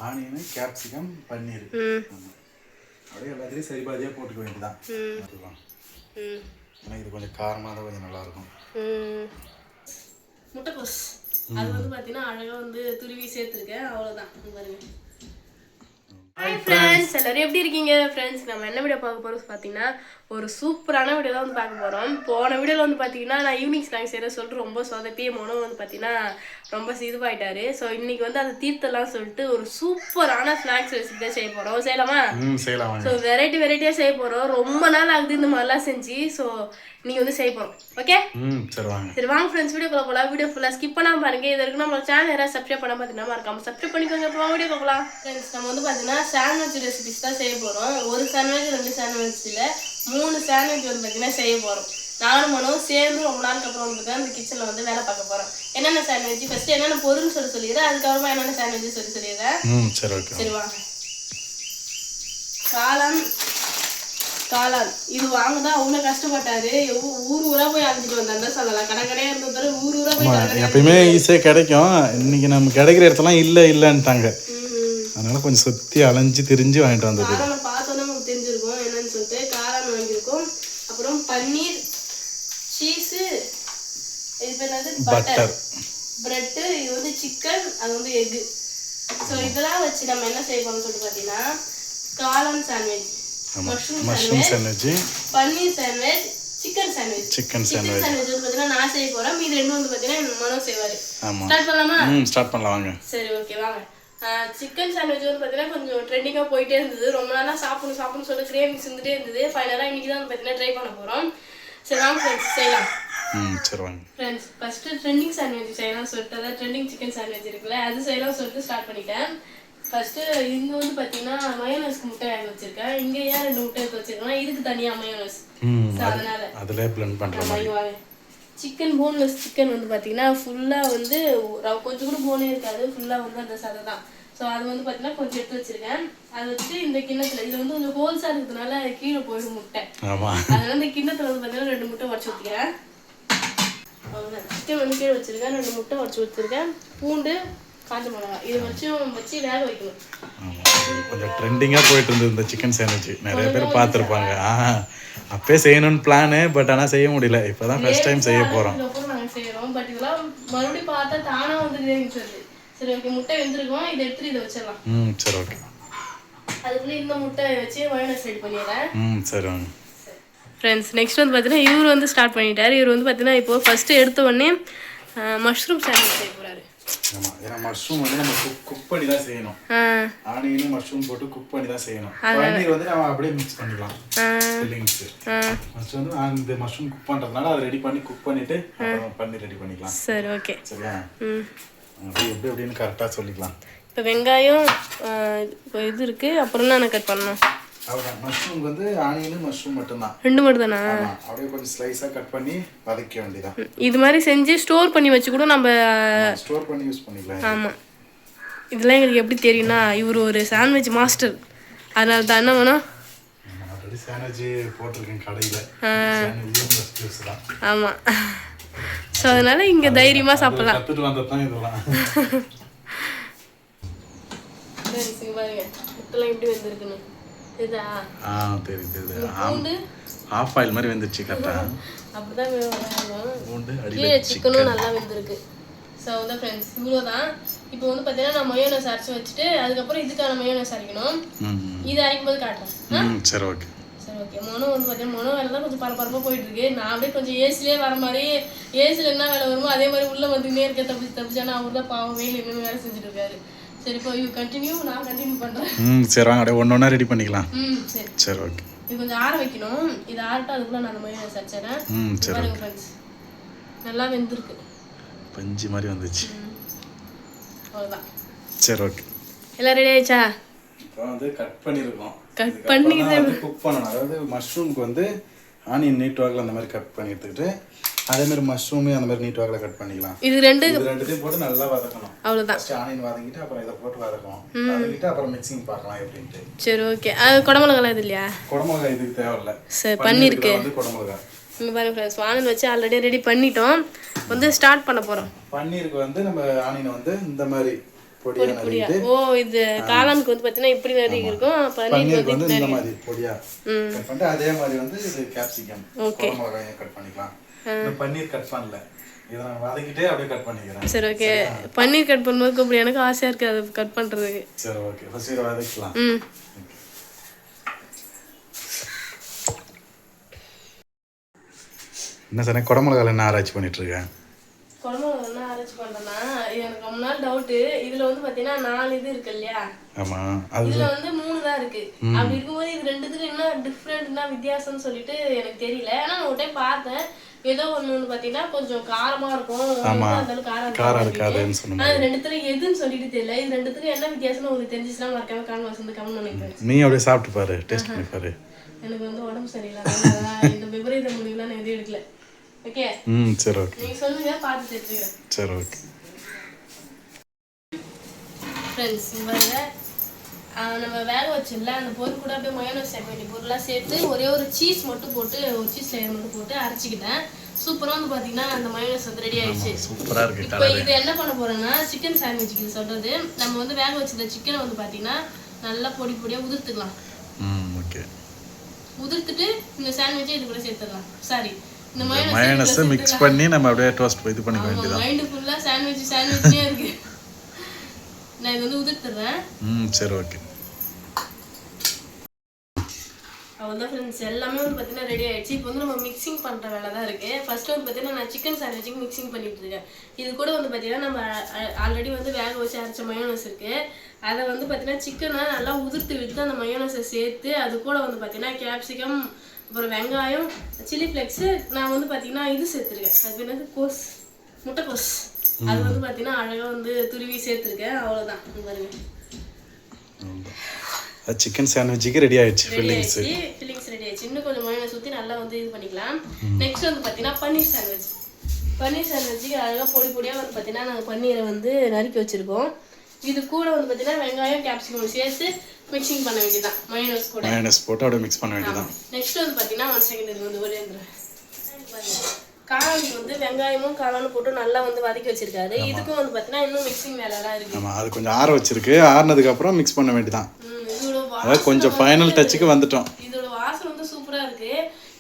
Onion capsicum பன்னீர் அப்படியே எல்லாத்தையும் சரி பாதியாக போட்டுக்க வேண்டியதான். அதுதான் ஏன்னா இது கொஞ்சம் காரமாக தான் கொஞ்சம் நல்லாயிருக்கும். முட்டைக்கோஸ் அது வந்து பார்த்தீங்கன்னா அழகாக வந்து துருவி சேர்த்துருக்கேன். அவ்வளோதான் பாருங்க. ஹாய் ஃப்ரெண்ட்ஸ், எல்லோரும் எப்படி இருக்கீங்க? ஃப்ரெண்ட்ஸ், நம்ம என்ன வீடியோ பார்க்க போகிறோம் பார்த்தீங்கன்னா ஒரு சூப்பரான வீடியோ தான் வந்து பார்க்க போகிறோம். போன வீடியோவில் வந்து பார்த்தீங்கன்னா நான் ஈவினிங் ஸ்நாக்ஸ் செய்கிற சொல்லிட்டு ரொம்ப சொதப்பிய மோனும் வந்து பார்த்தீங்கன்னா ரொம்ப இதுவாயிட்டாரு. ஸோ இன்னைக்கு வந்து அதை தீர்த்தெல்லாம் சொல்லிட்டு ஒரு சூப்பரான ஸ்நாக்ஸ் ரெசிபி தான் செய்ய போகிறோம். செய்யலாமா? செய்யலாம். ஸோ வெரைட்டியாக செய்ய போகிறோம். ரொம்ப நாள் ஆகுது இந்த மாதிரிலாம் செஞ்சு. ஸோ நீங்கள் வந்து செய்ய போகிறோம். ஓகே, சரி வாங்க ஃப்ரெண்ட்ஸ் வீடியோ போகலாம். வீடியோ ஃபுல்லாக ஸ்கிப் பண்ணாமல் பாருங்க. இது வரைக்கும் நம்ம சேனல் யாராவது சப்ஸ்கிரைப் பண்ணால் பார்த்தீங்கன்னா மறக்காம சப்ஸ்கிரைப் பண்ணிக்கோங்க. அப்புறம் வீடியோ போகலாம். ஃப்ரெண்ட்ஸ், நம்ம வந்து பார்த்தீங்கன்னா சாண்ட்விச் ரெசிபிஸ் தான் செய்ய போகிறோம். ஒரு சாண்ட்விச் 2 சாண்ட்விச் இல்லை 3 சாண்ட்விச் வந்து பார்த்தீங்கன்னா செய்ய போகிறோம். நானும் மனோவும் சேர்ந்து ரொம்ப நாளுக்கு அப்புறம் வந்து பார்த்தீங்கன்னா இந்த கிச்சனில் வந்து வேலை பார்க்க போகிறோம். என்னென்ன சாண்ட்விச் ஃபர்ஸ்ட் என்னென்ன பொருள்னு சொல்லிடுறேன். அதுக்கப்புறமா என்னென்ன சாண்ட்விச் சொல்லிடுறேன். சரி வாங்க. காளான் இது வாங்கதான் அவ்வளோ கஷ்டப்பட்டாரு. ஊரா போய் அழைச்சிட்டு வந்தா சொல்லலாம். கடையா இருந்தது ஊரா போய் எப்பயுமே ஈஸியாக கிடைக்கும். இன்னைக்கு நம்ம கிடைக்கிற இடத்துலாம் இல்லைன்ட்டாங்க. அதனால கொஞ்சம் சுற்றி அலைஞ்சு திரிஞ்சு வாங்கிட்டு வந்தது. காளான் பார்த்தோன்னா நமக்கு தெரிஞ்சிருக்கும் என்னன்னு சொல்லிட்டு. காளான் வாங்கியிருக்கோம். அப்புறம் பன்னீர், சீஸு, இது பேர் என்னது பட்டர், பிரெட்டு, இது வந்து சிக்கன், அது வந்து எக்கு. ஸோ இதெல்லாம் வச்சு நம்ம என்ன செய்யணும்னு சொல்லிட்டு பார்த்தீங்கன்னா காளான் சாண்ட்விச், மஷ்ரூம் சாண்ட்விச், பன்னீர் சாண்ட்விச், சிக்கன் சாண்ட்விச் வந்து பார்த்தீங்கன்னா நான் செய்ய போகிறேன். மீது 2 வந்து பார்த்தீங்கன்னா மனோ செய்வார். ஸ்டார்ட் பண்ணலாமா? ஸ்டார்ட் பண்ணலாம் வாங்க. சரி ஓகே வாங்க. சிக்கன் சாண்ட்விச் வந்து பார்த்தீங்கன்னா கொஞ்சம் ட்ரெண்டிங்காக போயிட்டே இருந்தது. ரொம்ப நாளாக சாப்பிடணும் சொல்லி கிரேவிங்ஸ் இருந்துகிட்டே இருந்தது. ஃபைனலாக இன்றைக்கி தான் வந்து பார்த்தீங்கன்னா ட்ரை பண்ண போகிறோம். சரி வாங்க ஃப்ரெண்ட்ஸ் செய்யலாம். சரி வாங்க ஃப்ரெண்ட்ஸ். ஃபஸ்ட்டு ட்ரெண்டிங் சாண்ட்விச் செய்யலாம்னு சொல்லிட்டு, அதாவது ட்ரெண்டிங் சிக்கன் சாண்ட்விச் இருக்குல்ல, அது செய்யலாம்னு சொல்லிட்டு ஸ்டார்ட் பண்ணிட்டேன். ஃபஸ்ட்டு இங்கே வந்து பார்த்தீங்கன்னா மயோனஸ்க்கு முட்டை வாங்கி வச்சுருக்கேன். இங்கே ஏன் 2 முட்டை எடுத்து வச்சுருக்கேன்னா இதுக்கு தனியாக மயோனஸ். ஸோ அதனால் அதிலே பிளெண்ட் பண்ணுறேன். சிக்கன் போன்லெஸ் சிக்கன் வந்து பார்த்தீங்கன்னா ஃபுல்லாக வந்து கொஞ்சம் கூட போனே இருக்காது. ஃபுல்லாக வந்து அந்த சதை தான். ஸோ அது வந்து பார்த்தீங்கன்னா கொஞ்சம் எடுத்து வச்சுருக்கேன். அதை வச்சு இந்த கிண்ணத்தில் இது வந்து கொஞ்சம் ஹோல்ஸாக இருக்கிறதுனால கீழே போயிடும் முட்டை. அதனால இந்த கிண்ணத்தில் வந்து பார்த்தீங்கன்னா 2 முட்டை உடச்சி ஊற்றிக்கிறேன். அவ்வளோதான். சிக்கன் வந்து கீழே வச்சுருக்கேன். 2 முட்டை உடச்சி வச்சுருக்கேன். பூண்டு, காஞ்ச மிளகாய் இதை வச்சு வேக வைக்கணும். கொஞ்சம் ட்ரெண்டிங்காக போயிட்டு இருந்தது இந்த சிக்கன் சாண்ட்விச். நிறைய பேர் பார்த்துருப்பாங்க. அப்பே செய்யணும்னு பிளானு, பட் ஆனால் செய்ய முடியல. இப்போ தான் ஃபர்ஸ்ட் டைம் செய்ய போகிறோம். நாங்கள் செய்கிறோம். பட் இதெல்லாம் மறுபடியும் பார்த்தா தானாக வந்து கிரேவிங்ஸ் வருது. சரி ஓகே, முட்டை வெந்திருக்கோம். இதை எடுத்துட்டு இதை வச்சிடலாம். சரி ஓகே. அதுக்குள்ளே இந்த முட்டை வச்சு மயோனஸ் ரெடி பண்ணிடுறேன். சரி வாங்க ஃப்ரெண்ட்ஸ். நெக்ஸ்ட் வந்து பார்த்தீங்கன்னா இவர் வந்து ஸ்டார்ட் பண்ணிட்டார். இவர் வந்து பார்த்தீங்கன்னா இப்போ ஃபஸ்ட்டு எடுத்த உடனே மஷ்ரூம் சாண்ட்விச் செய்ய போகிறாரு. ஆமாம், ஏன்னா மஷ்ரூம் வந்து நம்ம குக் பண்ணி தான் செய்யணும். ஆனியனும் மஷ்ரூம் போட்டு குக் பண்ணி தான் செய்யணும். பன்னீர் வந்து நம்ம அப்படியே மிக்ஸ் பண்ணிக்கலாம். ஃபில்லிங்ஸ் ஃபர்ஸ்ட் வந்து அந்த மஷ்ரூம் குக் பண்ணுறதுனால அதை ரெடி பண்ணி குக் பண்ணிட்டு அப்புறம் பன்னீர் ரெடி பண்ணிக்கலாம். சரி ஓகே. சரியா? எப்படி எப்படின்னு கரெக்டாக சொல்லிக்கலாம். இப்போ வெங்காயம் இது இருக்குது. அப்புறம் தான் நான் கட் பண்ணணும். அவ்வளோதான். மஷ்ரூம் வந்து ஆனியனும் மஷ்ரூம் மட்டும்தான். 2 மட்டும் தானா? அப்படியே கொஞ்சம் ஸ்லைஸாக கட் பண்ணி வதக்க வேண்டியதான். இது மாதிரி செஞ்சு ஸ்டோர் பண்ணி வச்சு கூட நம்ம ஸ்டோர் பண்ணி யூஸ் பண்ணிக்கலாம். ஆமாம். இதெல்லாம் எங்களுக்கு எப்படி தெரியும்னா இவர் ஒரு சாண்ட்விச் மாஸ்டர். அதனால தான் என்ன வேணும். ஆல்ரெடி சாண்ட்விச் போட்டிருக்கேன் கடையில். ஆமாம். ஸோ அதனால இங்கே தைரியமாக சாப்பிடலாம். கற்றுட்டு வந்தது தான் இதெல்லாம். சரி பாருங்க முட்டைலாம் எப்படி வெந்திருக்குன்னு தெரியுது. ஆஃப் ஆயில் மாதிரி வெந்துருச்சு கரெக்டாக. அப்படிதான் கீழே சிக்கனும் நல்லா வெந்திருக்கு. ஸோ வந்து ஃப்ரெண்ட்ஸ் இவ்வளோ தான். இப்போ வந்து பார்த்தீங்கன்னா நான் மயோனஸ் அரைச்சி வச்சுட்டு அதுக்கப்புறம் இதுக்கான மயோனஸ் அரைக்கணும். இது அரைக்கும் போது காட்டுறேன். சரி ஓகே. சரி ஓகே. மொனோ வந்து பார்த்தீங்கன்னா மொனோ வேலை தான் கொஞ்சம் பரபரப்பாக போயிட்டு இருக்கு. நான் அப்படியே கொஞ்சம் ஏசிலே வர மாதிரி ஏசியில் என்ன வேலை வருமோ அதே மாதிரி உள்ளே வந்துன்னே இருக்க தப்பிச்சானா அவர் தான் பாவம் வெயில் என்னென்னு வேலை செஞ்சுட்டு இருக்காரு. சரி இப்போ யூ கண்டினியூ, நான் கண்டினியூ பண்ணுறேன். சரி வாங்க அப்படியே ஒன்று ரெடி பண்ணிக்கலாம். சரி சரி ஓகே. இது கொஞ்சம் ஆற வைக்கணும். இது ஆறட்டும், அதுக்குள்ளே நான் அந்த மாதிரி சச்சறேன். சரி ஃப்ரெண்ட்ஸ் நல்லா வெந்திருக்கு. பஞ்சு மாதிரி வந்துச்சு. அவ்வளோதான். சரி ஓகே. எல்லாம் ரெடி ஆயிடுச்சா? இப்போ வந்து கட் பண்ணியிருக்கோம். கட் பண்ணி குக் பண்ணணும். அதாவது மஷ்ரூமுக்கு வந்து ஆனியன் நீட் வாக்கில் அந்த மாதிரி கட் பண்ணி எடுத்துக்கிட்டு அதே மாதிரி மஷ்ரூமே அந்த மாதிரி நீட் வாக்கில் கட் பண்ணிக்கலாம். இது ரெண்டுத்தையும் போட்டு நல்லா வதக்கணும். அவ்வளோதான். ஃபர்ஸ்ட் ஆனியன் வதக்கிட்டு அப்புறம் இதை போட்டு வதக்கணும். வதக்கிட்டு அப்புறம் மிக்சிங் பார்க்கலாம் எப்படின்ட்டு. சரி ஓகே. அது குடமிளகாலாம் இது இல்லையா? குடமிளகா இதுக்கு தேவையில்லை. சரி பன்னீருக்கு வந்து குடமிளகா இங்கே பாருங்க ஃப்ரெண்ட்ஸ், வானல் வச்சு ஆல்ரெடி ரெடி பண்ணிட்டோம். வந்து ஸ்டார்ட் பண்ண போகிறோம். பன்னீருக்கு வந்து நம்ம ஆனியனை வந்து இந்த மாதிரி பொடியா நறுக்கிட்டு ஓ இது காளானுக்கு வந்து பார்த்தீங்கன்னா இப்படி நறுக்கி இருக்கும், பன்னீருக்கு வந்து இந்த மாதிரி பொடியா கட் பண்ணிட்டு அதே மாதிரி வந்து இது கேப்சிகம் குடமிளகாயை கட் பண்ணிக்கலாம். இந்த பன்னீர் கட் பண்ணல, இதை நான் வதக்கிட்டே அப்படியே கட் பண்ணிக்கிறேன். சரி ஓகே. பன்னீர் கட் பண்ணும்போது கூப்பிடு, எனக்கு ஆசையாக இருக்குது அதை கட் பண்ணுறதுக்கு. சரி ஓகே, ஃபர்ஸ்ட் இதை வதக்கலாம். என்ன சார் குடமிளகால என்ன ஆராய்ச்சி பண்ணிட்டு இருக்கேன்? குடமிளகா என்ன ஆராய்ச்சி பண்ணுறேன்னா, எனக்கு ரொம்ப நாள் டவுட்டு. இதில் வந்து பார்த்தீங்கன்னா 4 இது இருக்கு இல்லையா? ஆமாம், இதில் வந்து 3 தான் இருக்கு. அப்படி இருக்கும்போது இது ரெண்டுத்துக்கு என்ன டிஃப்ரெண்ட்னா வித்தியாசம்னு சொல்லிட்டு எனக்கு தெரியல. ஆனால் நான் ஒரு டைம் பார்த்தேன், ஏதோ ஒன்று வந்து பார்த்தீங்கன்னா கொஞ்சம் காரமாக இருக்கும், அந்த காரம் இருக்காதுன்னு சொன்னாங்க. ஆனால் ரெண்டுத்துல எதுன்னு சொல்லிட்டு தெரியல. இது ரெண்டுத்துக்கு என்ன வித்தியாசம்னு உங்களுக்கு தெரிஞ்சிச்சுன்னா மறக்காம கான்வாஸ் வந்து கமெண்ட் நினைக்கிறேன். நீ அப்படியே சாப்பிட்டு பாரு, டேஸ்ட் பண்ணி பாரு. எனக்கு வந்து உடம்பு சரியில்லை, இந்த விபரீத முடிவுலாம் நான் எதுவும் எடுக்கல. ஓகே சரி ஓகே, நீங்க சொல்லுங்க, பார்த்து தெரிஞ்சுக்கிறேன். சரி ஓகே ஃப்ரெண்ட்ஸ். பாருங்க, நம்ம வேக வச்சிடல அந்த பொருள் கூட அப்படியே மயோனைஸ் சேர்க்க வேண்டிய பொருளாக சேர்த்து ஒரே ஒரு சீஸ் மட்டும் போட்டு, ஒரு சீஸ் லேயர் மட்டும் போட்டு அரைச்சிக்கிட்டேன். சூப்பராக வந்து பார்த்தீங்கன்னா அந்த மயோனைஸ் வந்து ரெடி ஆயிடுச்சு. சூப்பராக இருக்கு. இப்போ இது என்ன பண்ண போறேன்னா சிக்கன் சாண்ட்விச்சுக்கு இது சொல்றது. நம்ம வந்து வேக வச்சிருந்த சிக்கனை வந்து பார்த்தீங்கன்னா நல்லா பொடி பொடியாக உதிர்த்துக்கலாம். ஓகே, உதிர்த்துட்டு இந்த சாண்ட்விச்சை இது கூட சேர்த்துடலாம். சாரி, இந்த மயோனைஸ் மிக்ஸ் பண்ணி நம்ம அப்படியே டோஸ்ட் இது பண்ணிக்க வேண்டியது. மைண்ட் ஃபுல்லா சாண்ட்விச்சே இருக்கு. நான் இது வந்து உதிர்த்துறேன். சரி ஓகே. அவ்வளோதான் ஃப்ரெண்ட்ஸ், எல்லாமே வந்து பார்த்தீங்கன்னா ரெடி ஆயிடுச்சு. இப்போ வந்து நம்ம மிக்சிங் பண்ணுற வேலை தான் இருக்குது. ஃபர்ஸ்ட் வந்து பார்த்தீங்கன்னா நான் சிக்கன் சாண்ட்விச்சுக்கு மிக்சிங் பண்ணிட்டு இருக்கேன். இது கூட வந்து பார்த்தீங்கன்னா நம்ம ஆல்ரெடி வந்து வேக வச்சு அரைச்ச மயோனைஸ் இருக்குது. அதை வந்து பார்த்தீங்கன்னா சிக்கனை நல்லா உதிர்த்து விட்டு அந்த மயோனைஸை சேர்த்து அது கூட வந்து பார்த்தீங்கன்னா கேப்சிகம், அப்புறம் வெங்காயம், சில்லி ஃப்ளெக்ஸு, நான் வந்து பார்த்தீங்கன்னா இது சேர்த்துருக்கேன். அது என்னது முட்டைக்கோஸ், அது வந்து பார்த்தீங்கன்னா அழகாக வந்து துருவி சேர்த்துருக்கேன். அவ்வளோதான் பாருங்க, சிக்கன் சாண்ட்விச்சுக்கு ரெடி ஆயிடுச்சு. ஃபில்லிங்ஸ் ரெடி ஆயிடுச்சு. இன்னும் கொஞ்சம் மயோனைஸ் ஊற்றி நல்லா வந்து இது பண்ணிக்கலாம். நெக்ஸ்ட் வந்து பார்த்தீங்கன்னா பன்னீர் சாண்ட்விச்சுக்கு அழகாக பொடி பொடியாக வந்து பார்த்தீங்கன்னா நாங்கள் பன்னீரை வந்து நறுக்கி வச்சுருக்கோம். இது கூட வந்து பார்த்தீங்கன்னா வெங்காயம் கேப்சிகம் சேர்த்து மிக்சிங் பண்ண வேண்டியதான். மயோனைஸ் போட்டு அப்படியே மிக்ஸ் பண்ண வேண்டியதான். நெக்ஸ்ட் வந்து பார்த்தீங்கன்னா 1 செகண்ட் இது வந்து ஒரே காளானுக்கு வந்து வெங்காயமும் காளானும் போட்டு நல்லா வந்து வதக்கி வச்சிருக்காரு. இதுக்கும் வந்து பார்த்தீங்கன்னா இன்னும் மிக்சிங் வேலைலாம் இருக்கு. ஆமாம், அது கொஞ்சம் ஆற வச்சிருக்கு. ஆறுனதுக்கு அப்புறம் மிக்ஸ் பண்ண வேண்டியதான். அதாவது கொஞ்சம் ஃபைனல் டச்சுக்கு வந்துட்டோம். இதோட வாசனை வந்து சூப்பரா இருக்கு.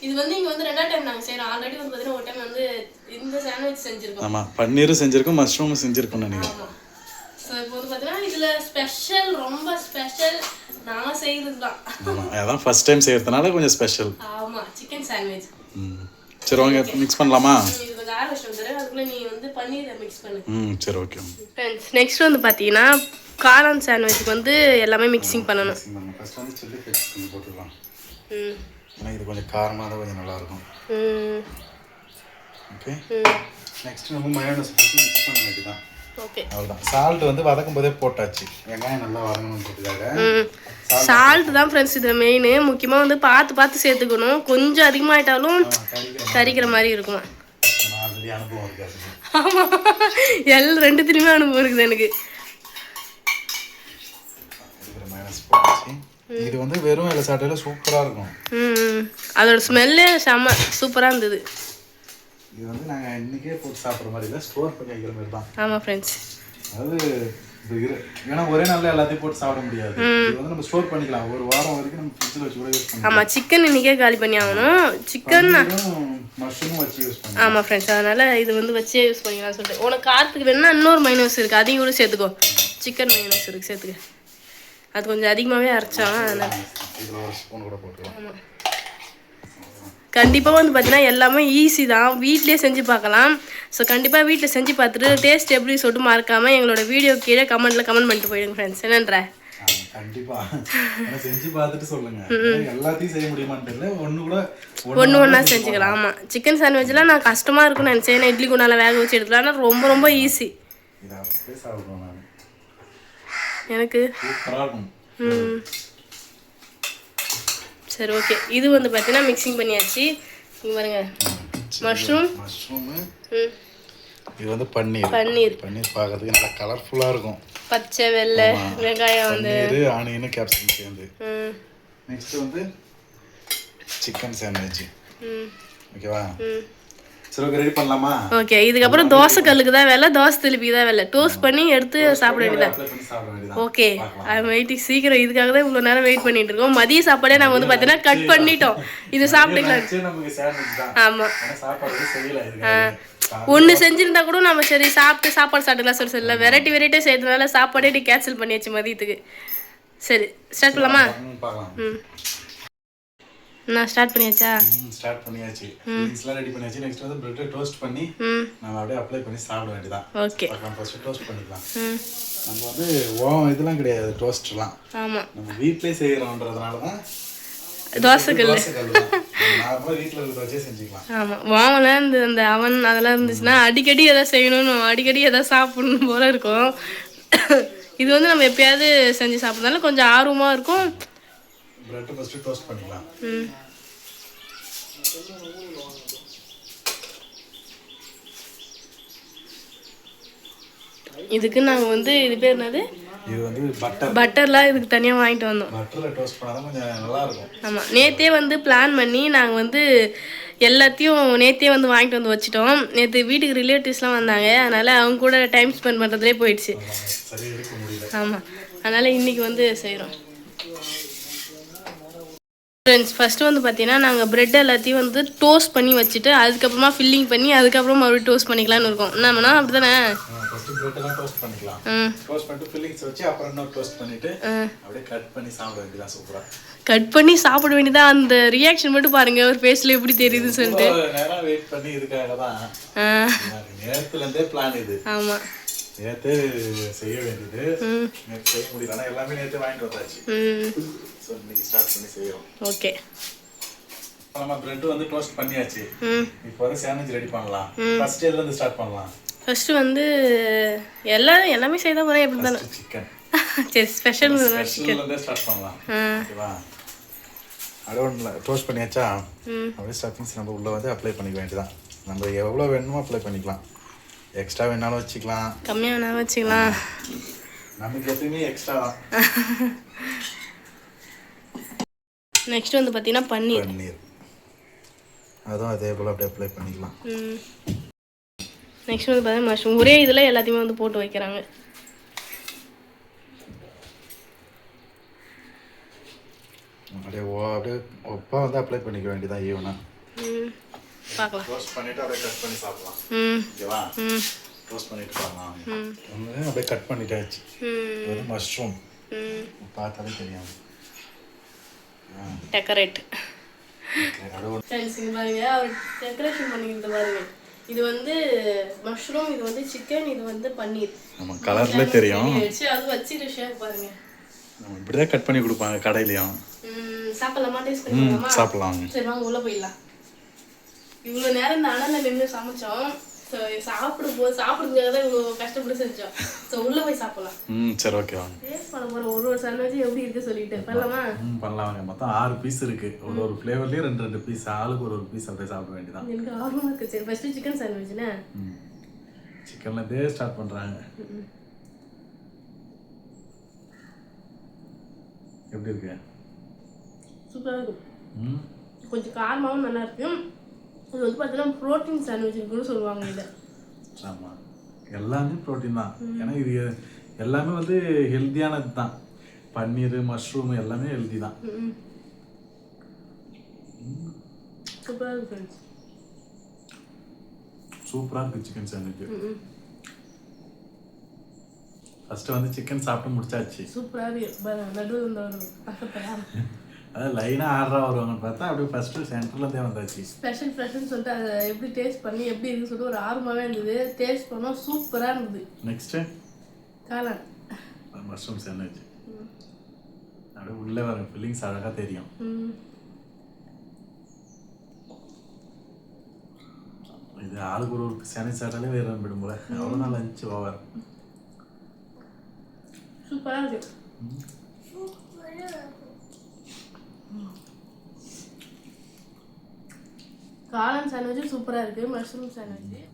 இது வந்து இங்க வந்து 2வது டைம் நாங்க செய்றோம். ஆல்ரெடி வந்து பார்த்தீங்கன்னா ஒரு டைம் வந்து இந்த சாண்ட்விச் செஞ்சிருக்கோம். ஆமா, பன்னீரும் செஞ்சிருக்கோம், மஷ்ரூமும் செஞ்சிருக்கோம் நினைக்கிறேன். ஆமா. சோ இப்போ வந்து பார்த்தீங்கன்னா இதுல ஸ்பெஷல், ரொம்ப ஸ்பெஷல் நான் செய்யறது தான். ஆமா, அதான் ஃபர்ஸ்ட் டைம் செய்யறதுனால கொஞ்சம் ஸ்பெஷல். ஆமா, சிக்கன் சாண்ட்விச். சரி வாங்க மிக்ஸ் பண்ணலாமா? இது கொஞ்சம் ஆற வச்சு வந்துரு, அதுக்குள்ள நீ வந்து பன்னீரை மிக்ஸ் பண்ணு. சரி ஓகே. ஃப்ரெண்ட்ஸ், நெக்ஸ்ட் வந்து பாத்தீங்கன்னா காளான் சாண்ட்விச்சுக்கு வந்து எல்லாமே மிக்சிங் பண்ணணும். ஃபர்ஸ்ட் வந்து சில்லி ஃப்ளேக்ஸ் கொஞ்சம் போட்டுக்கலாம். ஏன்னா இது கொஞ்சம் காரமாக தான் கொஞ்சம் நல்லா இருக்கும். ஓகே, நெக்ஸ்ட் நம்ம மயோனைஸ் போட்டு மிக்ஸ் பண்ண வேண்டியதான். ஓகே, அவ்வளோதான். சால்ட் வந்து வதக்கும் போதே போட்டாச்சு, வெங்காயம் நல்லா வதங்கணுன்றதுக்காக. சால்ட் தான் ஃப்ரெண்ட்ஸ் இது மெயின். முக்கியமாக வந்து பார்த்து சேர்த்துக்கணும். கொஞ்சம் அதிகமாகிட்டாலும் கறிக்கிற மாதிரி இருக்கும். ஆல்ரெடி அனுபவம் இருக்காது. ஆமாம், ரெண்டுத்துலையுமே அனுபவம் இருக்குது எனக்கு. இது வந்து வெறும் இலை சாட்டையில சூப்பராக இருக்கும். அதோட ஸ்மெல்லே செம்ம சூப்பராக இருந்தது. இது வந்து நாங்கள் இன்னைக்கே போட்டு சாப்பிட்ற மாதிரி இல்லை, ஸ்டோர் பண்ணி வைக்கிற மாதிரி தான். ஆமாம் ஃப்ரெண்ட்ஸ், அதாவது ஏன்னா ஒரே நாளில் எல்லாத்தையும் போட்டு சாப்பிட முடியாது. இது வந்து நம்ம ஸ்டோர் பண்ணிக்கலாம், ஒரு வாரம் வரைக்கும் நம்ம ஃப்ரிட்ஜில் வச்சு கூட யூஸ் பண்ணலாம். ஆமாம், சிக்கன் இன்னைக்கே காலி பண்ணி ஆகணும். சிக்கன் மஷ்ரூமும் வச்சு யூஸ் பண்ணலாம். ஆமாம் ஃப்ரெண்ட்ஸ், அதனால் இது வந்து வச்சே யூஸ் பண்ணிக்கலாம் சொல்லிட்டு. உனக்கு காரத்துக்கு வேணும்னா இன்னொரு மைனஸ் இருக்குது, அதையும் கூட சேர்த்துக்கோ. சிக்கன் மைனஸ் இருக்குது, சேர்த்துக்க. அது கொஞ்சம் அதிகமாகவே அரைச்சான். அதனால் இதில் ஒரு ஸ்பூன் கூட போட்டுக்கலாம். ஆமாம், கண்டிப்பாக வந்து பார்த்தீங்கன்னா எல்லாமே ஈஸி தான், வீட்லேயே செஞ்சு பார்க்கலாம். ஸோ கண்டிப்பாக வீட்டில் செஞ்சு பார்த்துட்டு டேஸ்ட் எப்படி சொல்லிட்டு மறக்காமல் எங்களோட வீடியோ கீழே கமெண்ட் பண்ணிட்டு போயிடுங்க ஃப்ரெண்ட்ஸ். என்னன்ற கண்டிப்பாக செஞ்சு பார்த்துட்டு சொல்லுங்க. எல்லாத்தையும் செய்ய முடியுமான்னு தெரியல, ஒன்றா செஞ்சுக்கலாம். ஆமாம், சிக்கன் சாண்ட்விச்லாம் நான் கஷ்டமாக இருக்கும்னு நினச்சேன். இட்லி குண்டால வேக வச்சு எடுக்கலாம், ஆனால் ரொம்ப ரொம்ப ஈஸி. எனக்கு சரி ஓகே. இது வந்து பார்த்தீங்கன்னா மிக்சிங் பண்ணியாச்சு. இங்கே பாருங்க, மஷ்ரூம், இது வந்து பன்னீர் பார்க்கறதுக்கு நல்லா கலர்ஃபுல்லாக இருக்கும். பச்சை வெள்ளை வெங்காயம் வந்து ஆனியன் கேப்சிகம் சேர்ந்து. நெக்ஸ்ட் வந்து சிக்கன் சாண்ட்விச். ஓகேவா? சரி ஓகே ரெடி பண்ணலாமா? ஓகே இதுக்கப்புறம் தோசை கல்லுக்கு தான் வேலை, தோசை திருப்பிக்கு தான் வேலை. டோஸ்ட் பண்ணி எடுத்து சாப்பிட வேண்டியதான். அப்ளை பண்ணி சாப்பிட வேண்டியதான். Okay I am waiting. சீக்கிரம் இதுக்காக தான் இவ்வளோ நேரம் வெயிட் பண்ணிட்டு இருக்கோம். மதிய சாப்பாடே நாங்கள் வந்து பார்த்தீங்கன்னா கட் பண்ணிட்டோம். இது சாப்பிட்டுக்கலாம். நமக்கு சாண்ட்விச் தான். ஆமாம் ஆனா சாப்பாடு செய்யல இதுக்கு. ஒன்று செஞ்சிருந்தா கூட நம்ம சரி சாப்பிட்டு சாப்பாடு சாப்பிட்டுக்கலாம் சொல்லல. வெரைட்டி வெரைட்டியாக செய்யறதுனால சாப்பாடே நீ கேன்சல் பண்ணியாச்சு மதியத்துக்கு. சரி ஸ்டார்ட் பண்ணலாமா? பார்க்கலாம். நான் ஸ்டார்ட் பண்ணியாச்சா? ஸ்டார்ட் பண்ணியாச்சு. திங்ஸ்லாம் ரெடி பண்ணியாச்சு. நெக்ஸ்ட் வந்து பிரெட் டோஸ்ட் பண்ணி நாம அப்படியே அப்ளை பண்ணி சாப்பிட வேண்டியதான். ஓகே பார்க்கலாம். ஃபர்ஸ்ட் டோஸ்ட் பண்ணிக்கலாம். நம்ம வந்து இதெல்லாம் கிடையாது டோஸ்ட்லாம். ஆமா நம்ம வீட்லயே செய்யறோம்ன்றதுனால தான் தோசைக்கல்ல நார்மலா வீட்ல இருக்கிறத வச்சே செஞ்சுக்கலாம். ஆமா வாங்கல இந்த அவன் அதெல்லாம் இருந்துச்சுன்னா அடிக்கடி எதாவது செய்யணும்னு அடிக்கடி எதாவது சாப்பிடணும் போல இருக்கும். இது வந்து நம்ம எப்பயாவது செஞ்சு சாப்பிட்றதுனால கொஞ்சம் ஆர்வமா இருக்கும். பிரெட் ஃபர்ஸ்ட் டோஸ்ட் பண்ணிக்கலாம். இதுக்கு நாங்க வந்து இது பேர் என்னது? இது வந்து பட்டர்லாம் இதுக்கு தனியா வாங்கிட்டு வந்தோம். பட்டர்ல டோஸ்ட் பண்ணாதான் கொஞ்சம் நல்லா இருக்கும். ஆமா நேத்தே வந்து பிளான் பண்ணி நாங்க வந்து எல்லாத்தையும் நேத்தே வந்து வாங்கிட்டு வந்து வச்சிட்டோம். நேற்று வீட்டுக்கு ரிலேட்டிவ்ஸ்லாம் வந்தாங்க, அதனால அவங்க கூட டைம் ஸ்பெண்ட் பண்ணுறதுலே போயிடுச்சு. சரி எடுக்க முடியல. ஆமாம் அதனால இன்னைக்கு வந்து செய்கிறோம். ஃப்ரெண்ட்ஸ் ஃபஸ்ட்டு வந்து பார்த்தீங்கன்னா நாங்கள் ப்ரெட் எல்லாத்தையும் வந்து டோஸ்ட் பண்ணி வச்சுட்டு அதுக்கப்புறமா ஃபில்லிங் பண்ணி அதுக்கப்புறம் மறுபடியும் டோஸ்ட் பண்ணிக்கலாம்னு இருக்கோம். என்னம்னா அப்படி தானே? ஃபர்ஸ்ட் பிரெட்லாம் டோஸ்ட் பண்ணிக்கலாம். டோஸ்ட் பண்ணிட்டு ஃபில்லிங்ஸ் வச்சு அப்புறம் இன்னொரு டோஸ்ட் பண்ணிட்டு அப்படியே கட் பண்ணி சாப்பிட வேண்டியதான். சூப்பரா கட் பண்ணி சாப்பிட வேண்டியதா. அந்த ரியாக்ஷன் மட்டும் பாருங்க ஒரு ஃபேஸ்ல எப்படி தெரியுதுன்னு சொல்லிட்டு. நேரம் வெயிட் பண்ணி இதுக்காக தான். நேரத்துல இருந்தே பிளான் இது. ஆமா நேத்து செய்ய வேண்டியது நேத்து செய்ய முடியல. ஆனா எல்லாமே நேத்து வாங்கிட்டு வந்தாச்சு. சோ இன்னைக்கு ஸ்டார்ட் பண்ணி செய்யறோம். ஓகே நம்ம பிரெட் வந்து டோஸ்ட் பண்ணியாச்சு. இப்போ வந்து சாண்ட்விச் ரெடி பண்ணலாம். ஃபர்ஸ்ட் எதுல இருந்து ஸ்டார்ட் பண்ணலாம்? ஃபர்ஸ்ட் வந்து எல்லாமே செய்தா போறேன் எப்படி தானே சிக்கன். சரி ஸ்பெஷல் சிக்கன்ல இருந்து ஸ்டார்ட் பண்ணலாம். ஓகேவா? அடோன்ல டோஸ்ட் பண்ணியாச்சா? அப்படியே ஸ்டஃபிங்ஸ் நம்ம உள்ள வந்து அப்ளை பண்ணிக்க வேண்டியதான். நம்ம எவ்வளவு வேணுமோ அப்ளை பண்ணிக்கலாம். எக்ஸ்ட்ரா வேணாலும் வச்சுக்கலாம், கம்மியா வேணாலும் வச்சுக்கலாம். நமக்கு எப்பவுமே எக்ஸ்ட்ரா தான். நெக்ஸ்ட் வந்து பார்த்தீங்கன்னா பன்னீர். அதுவும் அதே போல் அப்படியே அப்ளை பண்ணிக்கலாம். நெக்ஸ்ட் வந்து பார்த்தீங்கன்னா மஷ்ரூம். ஒரே இதில் எல்லாத்தையுமே வந்து போட்டு வைக்கிறாங்க. அப்படியே அப்படியே ஒப்பா வந்து அப்ளை பண்ணிக்க வேண்டியதான். ஈவனா பார்க்கலாம். டோஸ்ட் பண்ணிட்டு அப்படியே கட் பண்ணி சாப்பிடலாம். ஓகேவா? டோஸ்ட் பண்ணிட்டு பார்க்கலாம். அப்படியே கட் பண்ணிட்டாச்சு. இது மஷ்ரூம் பார்த்தாலே தெரியும். டெக்கரேட் பாருங்க அவர் டெக்கரேஷன் பண்ணிக்கிறது பாருங்க. இது வந்து மஷ்ரூம், இது வந்து சிக்கன், இது வந்து பன்னீர். நம்ம கலர்ல தெரியும். அது வச்சிட்டு ஷேர் பாருங்க. நம்ம இப்படிதான் கட் பண்ணி கொடுப்பாங்க கடையிலயும். சாப்பிடலாமா? டேஸ்ட் பண்ணலாமா? சாப்பிடலாம். சரி வாங்க உள்ள போயிடலாம். இவ்வளவு நேரம் இந்த அனல்ல நின்று சமைச்சோம். சாப்பிடுறதுக்காக தான் இவ்வளவு கஷ்டப்பட்டு செஞ்சோம். ஸோ உள்ள போய் சாப்பிடலாம். சரி ஓகே வாங்க. டேஸ்ட் பண்ண போற ஒரு சாண்ட்விச் எப்படி இருக்கு சொல்லிட்டு பண்ணலாமா? பண்ணலாம். மொத்தம் 6 பீஸ் இருக்கு. ஒரு ஃப்ளேவர்லயே 2 பீஸ், ஆளுக்கு ஒரு பீஸ் அப்படியே சாப்பிட வேண்டியதான். எனக்கு ஆர்வமா இருக்கு. சரி ஃபர்ஸ்ட் சிக்கன் சாண்ட்விச்னா சிக்கன்ல இருந்தே ஸ்டார்ட் பண்றாங்க. எப்படி இருக்கு? சூப்பரா இருக்கு. கொஞ்சம் காரமாவும் நல்லா இருக்கு. இது வந்து பார்த்தீங்கன்னா ப்ரோட்டீன் சாண்ட்விச் சொல்லுவாங்க இதை. ஆமாம் எல்லாமே ப்ரோட்டீன் தான். ஏன்னா இது எல்லாமே வந்து ஹெல்த்தியானது தான். பன்னீர், மஷ்ரூம் எல்லாமே ஹெல்த்தி தான். சூப்பராக இருக்கு. சூப்பராக இருக்கு சிக்கன் சாண்ட்விச். ஃபர்ஸ்ட் வந்து சிக்கன் சாப்பிட்டு முடிச்சாச்சு. சூப்பராக இருக்கு. நடுவில் இந்த ஒரு பக்கத்தில் அதாவது லைனாக ஆர்டராக வருவாங்கன்னு பார்த்தா அப்படியே ஃபஸ்ட்டு சென்டர்லேருந்தே வந்தாச்சு. ஸ்பெஷல் ஃப்ரெஷ்னு சொல்லிட்டு அதை எப்படி டேஸ்ட் பண்ணி எப்படி இருக்குன்னு சொல்லிட்டு ஒரு ஆர்வமாகவே இருந்தது. டேஸ்ட் பண்ணோம் சூப்பராக இருந்தது. நெக்ஸ்ட்டு காளான் மஷ்ரூம் சாண்ட்விச். அப்படியே உள்ளே வர ஃபில்லிங்ஸ் அழகாக தெரியும். இது ஆளுக்கு ஒரு சாண்ட்விச் சாப்பிட்டாலே வேறு போயிடும் போல. அவ்வளோதான் லஞ்ச் ஓவர். சூப்பராக இருக்கு. காளான் சாண்ட்விச் சூப்பராக இருக்கு. மஷ்ரூம் சாண்ட்விச்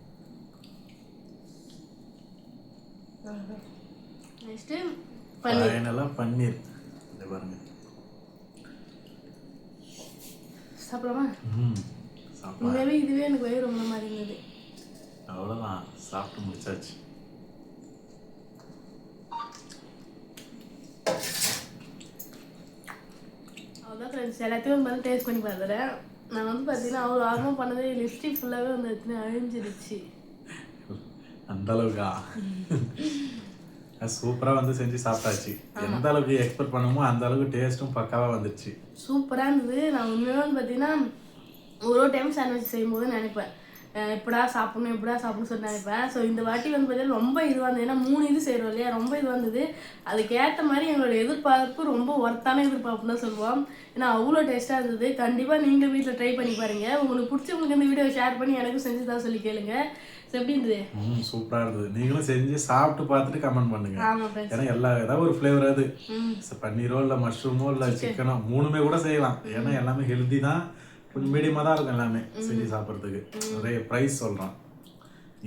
நெக்ஸ்ட் ஃபைனலாக பன்னீர். இதை பாருங்க. சாப்பிடலாமா? உண்மையாவே இதுவே எனக்கு வயிறு ரொம்ப மாதிரி இருந்தது. அவ்வளோதான், சாப்பிட்டு முடிச்சாச்சு. அவ்வளோதான் ஃப்ரெண்ட்ஸ், எல்லாத்தையும் வந்து டேஸ்ட் பண்ணி பார்த்துறேன். நான் வந்து பார்த்தீங்கன்னா அவ்வளோ ஆர்வம் பண்ணதே லிப்ஸ்டிக் ஃபுல்லாகவே வந்து அழிஞ்சிருச்சு. அந்த அளவுக்கா? சூப்பராக வந்து செஞ்சு சாப்பிட்டாச்சு. எந்த அளவுக்கு எக்ஸ்பெக்ட் பண்ணுமோ அந்த அளவுக்கு டேஸ்ட்டும் பக்காவாக வந்துடுச்சு. சூப்பராக இருந்தது. நான் உண்மையாக வந்து பார்த்தீங்கன்னா ஒரு டைம் சாண்ட்விச் செய்யும்போது நினைப்பேன் எப்படா சாப்பிடணும்னு சொல்லி நினைப்பேன். ஸோ இந்த வாட்டி வந்து பார்த்தீங்கன்னா ரொம்ப இதுவாக இருந்தது. ஏன்னா 3 இது செய்கிறோம் இல்லையா, ரொம்ப இதுவாக இருந்தது. அதுக்கேற்ற மாதிரி எங்களோட எதிர்பார்ப்பு ரொம்ப ஒர்த்தான எதிர்பார்ப்புன்னு தான் சொல்லுவோம். ஏன்னா அவ்வளோ டேஸ்ட்டாக இருந்தது. கண்டிப்பாக நீங்கள் வீட்டில் ட்ரை பண்ணி பாருங்கள். உங்களுக்கு பிடிச்சவங்களுக்கு இந்த வீடியோ ஷேர் பண்ணி எனக்கும் செஞ்சு தான் சொல்லி கேளுங்க. எப்படி இருந்தது? சூப்பராக இருந்தது. நீங்களும் செஞ்சு சாப்பிட்டு பார்த்துட்டு கமெண்ட் பண்ணுங்க. ஆமாம் ஃப்ரெண்ட்ஸ். ஏன்னா ஏதாவது ஒரு ஃப்ளேவர் அது பன்னீரோ இல்லை மஷ்ரூமோ இல்லை சிக்கனோ 3மே கூட செய்யலாம். ஏன்னா எல்லாமே ஹெல்தி தான், கொஞ்சம் மீடியமாக தான் இருக்கும் எல்லாமே செஞ்சு சாப்பிட்றதுக்கு. நிறைய ப்ரைஸ் சொல்கிறோம்,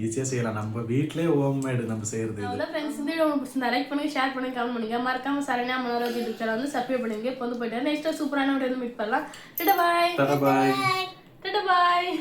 ஈஸியாக செய்யலாம். நம்ம வீட்டிலே ஹோம்மேடு நம்ம செய்யறது. அவ்வளோ ஃப்ரெண்ட்ஸ், இந்த வீடியோ உங்களுக்கு பிடிச்சிருந்தா லைக் பண்ணுங்க, ஷேர் பண்ணுங்க, கமெண்ட் பண்ணுங்க. மறக்காம சரண்யா மனோராஜ் யூடியூப் சேனல் வந்து சப்ஸ்கிரைப் பண்ணுங்க. இப்போ வந்து போயிட்டு நெக்ஸ்ட் சூப்பரான வீடியோ வந்து மீட் பண்ணலாம். டாடா பாய். டாடா பாய். டாடா பாய்.